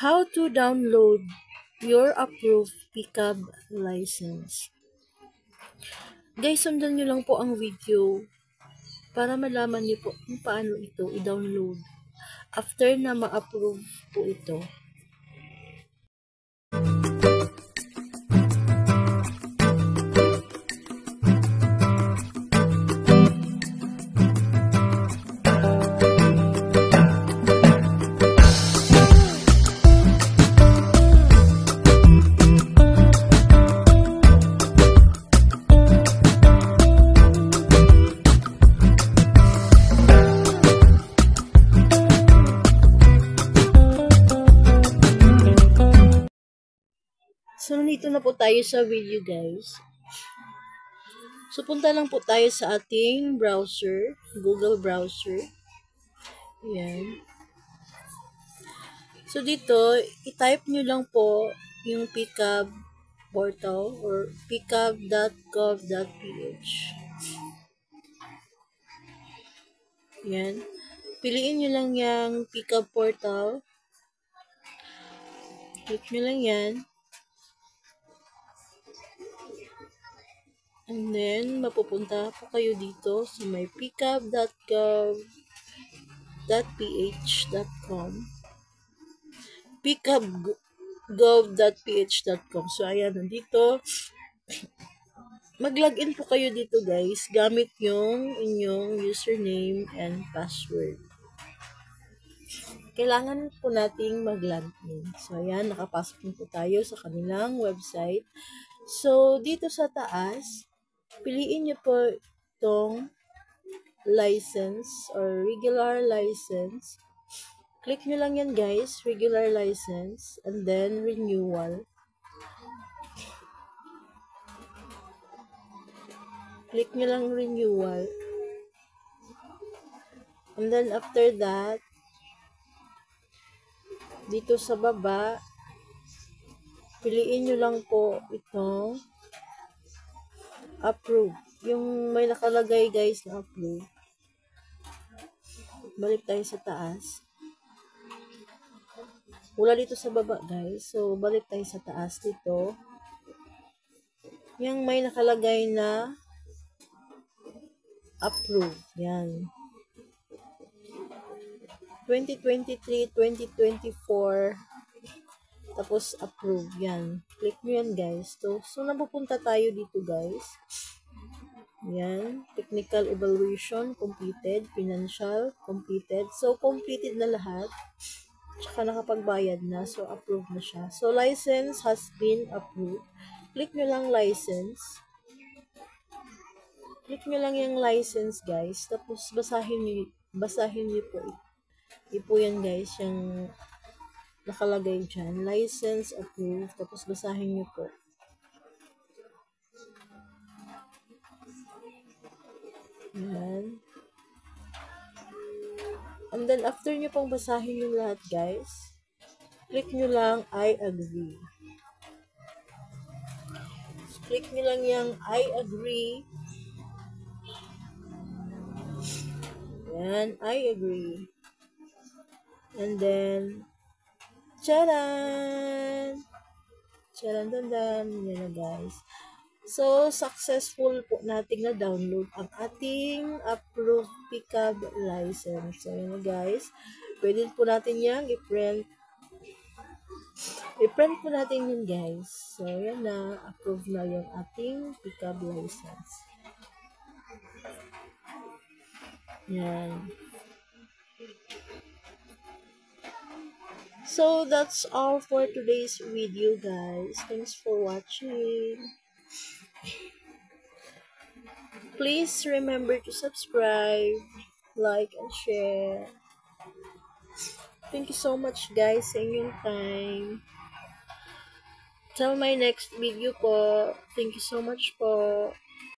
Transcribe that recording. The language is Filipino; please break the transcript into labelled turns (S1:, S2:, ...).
S1: How to download your approved pickup license. Guys, sundan nyo lang po ang video para malaman nyo po kung paano ito i-download after na ma-approve po ito. So, nandito na po tayo sa video, guys. So, punta lang po tayo sa ating browser, Google browser. Ayan. So, dito, i-type nyo lang po yung pickup portal or pickup.gov.ph. Ayan. Piliin nyo lang yung pickup portal. Click nyo lang yan. And then, mapupunta po kayo dito sa may pickup.gov.ph.com pickup.gov.ph.com. So, ayan, nandito. Mag-login po kayo dito, guys, gamit yung inyong username and password. Kailangan po nating mag-login. So, ayan, nakapasok po tayo sa kanilang website. So, dito sa taas, piliin nyo po itong license or regular license. Click nyo lang yan, guys, regular license, and then renewal. Click nyo lang renewal. And then after that, dito sa baba, piliin nyo lang po itong approve. Yung may nakalagay, guys, na approve. Balik tayo sa taas. Wala dito sa baba, guys. So, balik tayo sa taas dito. Yung may nakalagay na approve. Yan. 2023, 2024. Tapos, approve. Yan. Click nyo yan, guys. So napupunta tayo dito, guys. Yan. Technical evaluation, completed. Financial, completed. So, completed na lahat. Tsaka nakapagbayad na. So, approved na siya. So, license has been approved. Click nyo lang license. Click nyo lang yung license, guys. Tapos, basahin nyo po. Ipo yan, guys. Yung nakalagay dyan. License approved. Tapos, basahin nyo po. Yan. And then, after nyo pong basahin yung lahat, guys, click nyo lang I agree. Click nyo lang yung I agree. Yan, I agree. And then, charan! Charan-dan-dan. Yan na, guys. So, successful po nating na-download ang ating approved pickup license. So, yan na, guys. Pwede po natin yan i-print. I-print po natin yun, guys. So, yan na. Approved na yung ating pickup license. Yan. So, that's all for today's video, guys. Thanks for watching. Please remember to subscribe, like, and share. Thank you so much, guys, sa inyong time. Till my next video po. Thank you so much po.